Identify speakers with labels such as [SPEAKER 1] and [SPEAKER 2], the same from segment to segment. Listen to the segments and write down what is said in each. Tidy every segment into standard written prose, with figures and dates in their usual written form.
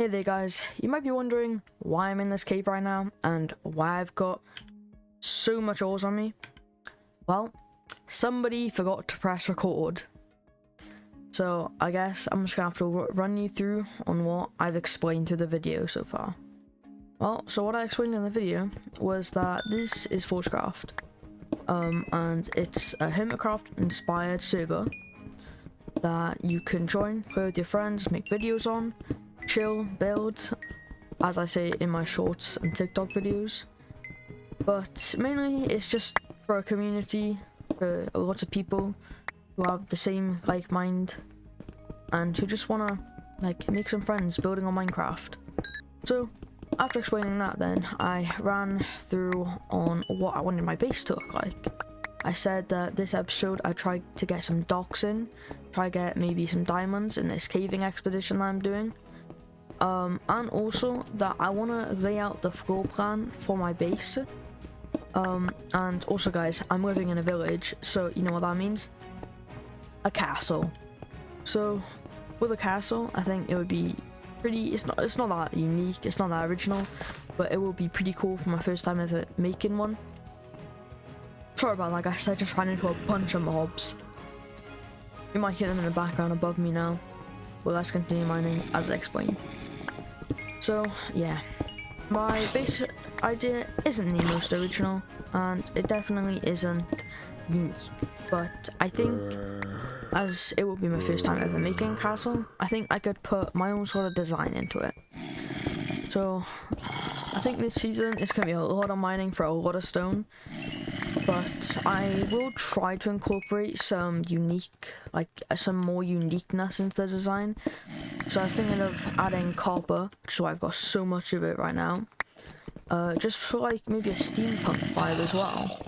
[SPEAKER 1] Hey there guys, you might be wondering why I'm in this cave right now and why I've got so much ores on me. Well, somebody forgot to press record. So I guess I'm just gonna have to run you through on what I've explained through the video so far. Well, so what I explained in the video was that this is ForgeCraft. And it's a Hermitcraft inspired server that you can join, play with your friends, make videos on, chill, build, as I say in my shorts and TikTok videos. But mainly it's just for a community, for a lot of people who have the same like mind and who just wanna like make some friends building on Minecraft. So after explaining that, then I ran through on what I wanted my base to look like. I said that this episode I tried to get some docks in, try to get maybe some diamonds in this caving expedition that I'm doing. And also that I want to lay out the floor plan for my base. And also guys, I'm living in a village, so you know what that means? A castle. So with a castle, I think it would be pretty, it's not that unique, it's not that original, but it will be pretty cool for my first time ever making one. Sorry about that guys, I just ran into a bunch of mobs. You might hear them in the background above me now, but let's continue mining as I explained. So yeah, my base idea isn't the most original and it definitely isn't unique, but I think as it will be my first time ever making a castle, I think I could put my own sort of design into it. So I think this season it's going to be a lot of mining for a lot of stone, but I will try to incorporate some unique, like some more uniqueness into the design. So I was thinking of adding copper, which is why I've got so much of it right now, just for like maybe a steampunk vibe as well.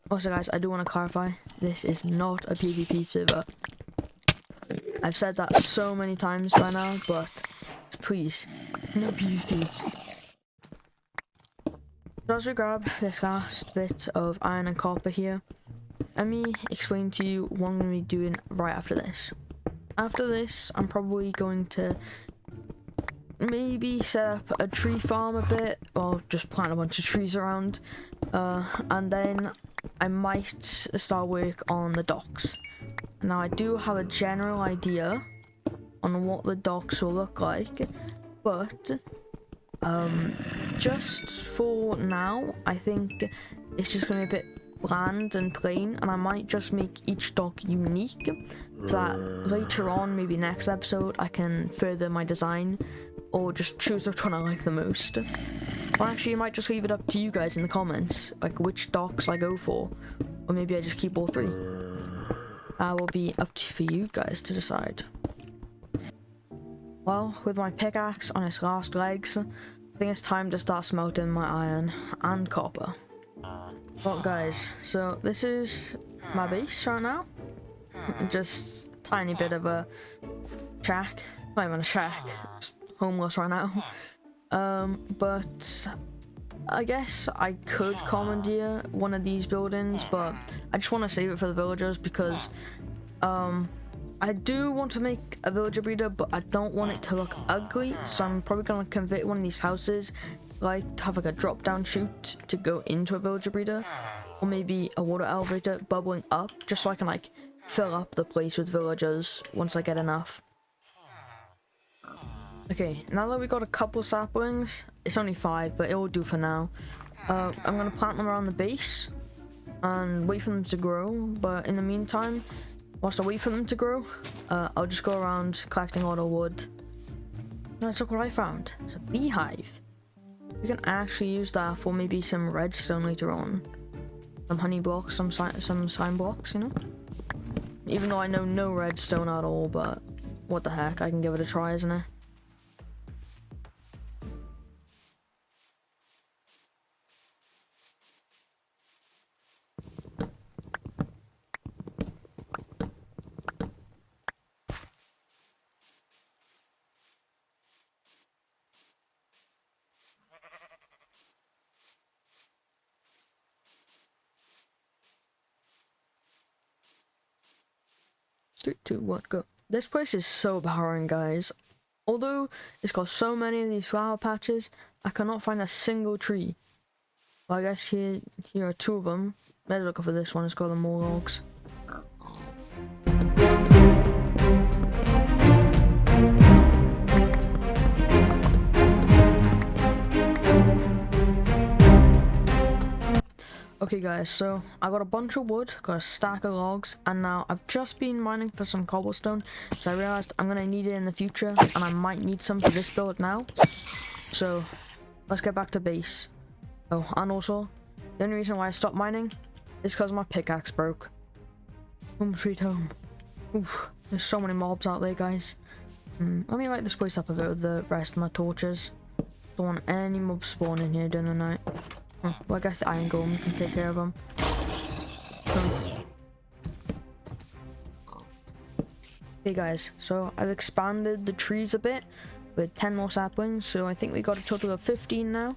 [SPEAKER 1] Also guys, I do want to clarify, this is not a PvP server. I've said that so many times by now, but please, no PvP. So as we grab this last bit of iron and copper here, let me explain to you what I'm going to be doing right after this. After this, I'm probably going to maybe set up a tree farm a bit, or just plant a bunch of trees around, and then I might start work on the docks. Now I do have a general idea on what the docks will look like, but just for now I think it's just going to be a bit bland and plain, and I might just make each dock unique so that later on, maybe next episode, I can further my design or just choose which one I like the most. Or actually I might just leave it up to you guys in the comments, like which docks I go for, or maybe I just keep all three. That will be up for you guys to decide. Well, with my pickaxe on its last legs, I think it's time to start smelting my iron and copper. Well guys, so this is my base right now. Just a tiny bit of a shack, not even a shack, just homeless right now. But I guess I could commandeer one of these buildings, but I just want to save it for the villagers because I do want to make a villager breeder, but I don't want it to look ugly, so I'm probably going to convert one of these houses, like to have like a drop down chute to go into a villager breeder, or maybe a water elevator bubbling up, just so I can like fill up the place with villagers once I get enough. Okay, now that we got a couple saplings, it's only 5, but it will do for now. I'm going to plant them around the base and wait for them to grow, but in the meantime, whilst I wait for them to grow, I'll just go around collecting all the wood. Let's look what I found. It's a beehive. We can actually use that for maybe some redstone later on. Some honey blocks, some slime blocks, you know? Even though I know no redstone at all, but what the heck, I can give it a try, isn't it? Three, two, one, go. This place is so boring, guys. Although it's got so many of these flower patches, I cannot find a single tree. Well, I guess here are two of them. Let's look for this one. It's got the more logs. Okay guys, so I got a bunch of wood, got a stack of logs, and now I've just been mining for some cobblestone, so I realized I'm gonna need it in the future, and I might need some for this build now. So let's get back to base. Oh, and also, the only reason why I stopped mining is because my pickaxe broke. Home sweet home. Oof, there's so many mobs out there, guys. Let me light this place up a bit with the rest of my torches. Don't want any mobs spawning here during the night. Oh, well, I guess the iron golem can take care of them. Okay guys, so I've expanded the trees a bit with 10 more saplings, so I think we got a total of 15 now.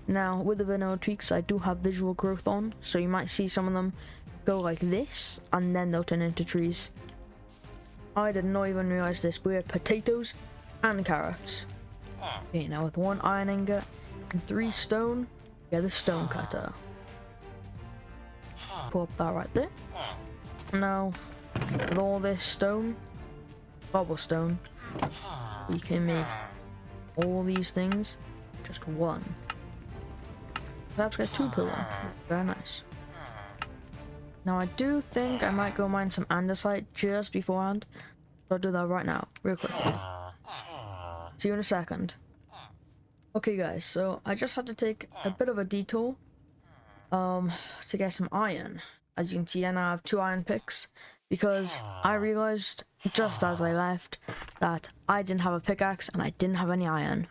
[SPEAKER 1] Now, with the vanilla tweaks, I do have visual growth on, so you might see some of them go like this, and then they'll turn into trees. I did not even realize this, but we have potatoes and carrots. Okay, now with 1 iron ingot and 3 stone, get the stone cutter. Pull up that right there. Now, with all this stone, cobblestone, we can make all these things just 1. Perhaps get 2 per one. Very nice. Now I do think I might go mine some andesite just beforehand, so I'll do that right now, real quick. See you in a second. Okay guys, so I just had to take a bit of a detour to get some iron. As you can see, I now have 2 iron picks because I realized just as I left that I didn't have a pickaxe and I didn't have any iron.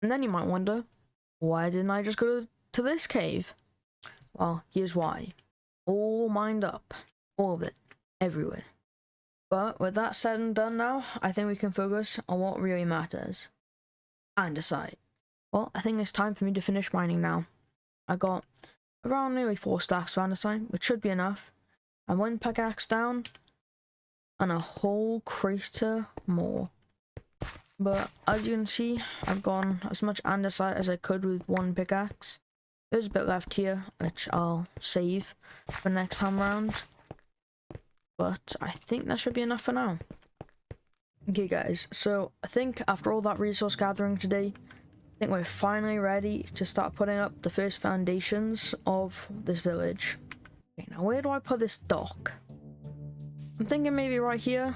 [SPEAKER 1] And then you might wonder, why didn't I just go to this cave? Well, here's why. All mined up, all of it, everywhere. But with that said and done now, I think we can focus on what really matters. Andesite. Well, I think it's time for me to finish mining now. I got around nearly 4 stacks of andesite, which should be enough. And 1 pickaxe down, and a whole crater more. But as you can see, I've gone as much andesite as I could with 1 pickaxe. There's a bit left here, which I'll save for next time round. But I think that should be enough for now. Okay guys, so I think after all that resource gathering today, I think we're finally ready to start putting up the first foundations of this village. Okay, now where do I put this dock? I'm thinking maybe right here,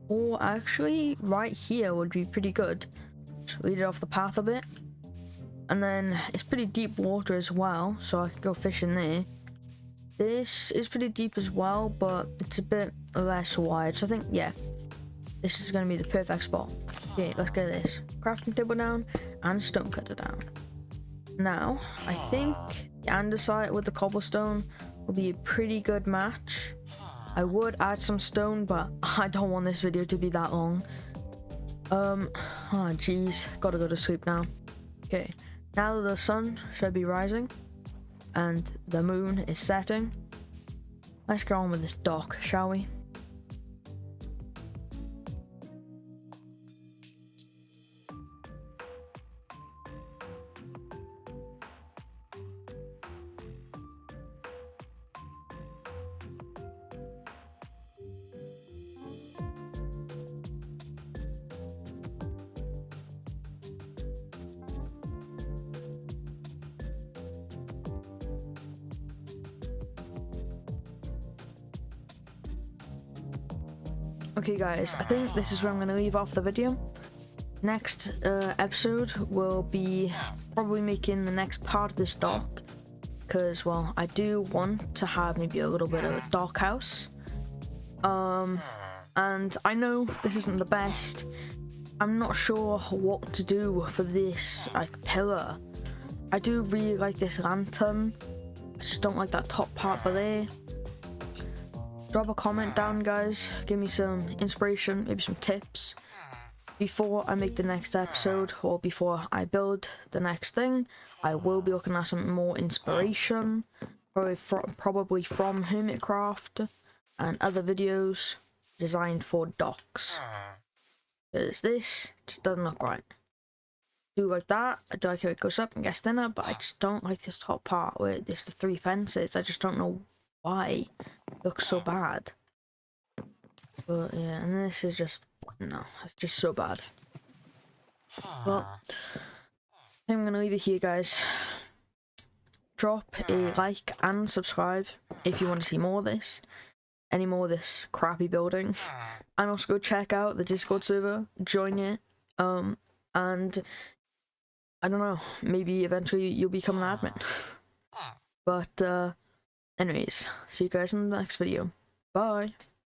[SPEAKER 1] or actually right here would be pretty good. Just lead it off the path a bit. And then it's pretty deep water as well, so I could go fishing there. This is pretty deep as well, but it's a bit less wide, so I think, yeah, this is going to be the perfect spot. Okay, let's get this. Crafting table down and stone cutter down. Now, I think the andesite with the cobblestone will be a pretty good match. I would add some stone, but I don't want this video to be that long. Oh jeez, gotta go to sleep now. Okay, now that the sun should be rising and the moon is setting, let's get on with this dock, shall we? Okay guys, I think this is where I'm going to leave off the video. Next episode will be probably making the next part of this dock, because, well, I do want to have maybe a little bit of a dock house. And I know this isn't the best. I'm not sure what to do for this, like, pillar. I do really like this lantern. I just don't like that top part but there. Drop a comment down, guys. Give me some inspiration, maybe some tips before I make the next episode, or before I build the next thing. I will be looking at some more inspiration, probably from ForgeCraft and other videos designed for docks. Because this just doesn't look right. Do like that, I do like how it goes up and gets thinner, but I just don't like this top part where there's the 3 fences. I just don't know why it looks so bad. But yeah, and this is just, no, it's just so bad. Well, I think I'm gonna leave it here, guys. Drop a like and subscribe if you want to see more of this. Any more of this crappy building. And also go check out the Discord server, join it, and I don't know, maybe eventually you'll become an admin. But anyways, see you guys in the next video. Bye.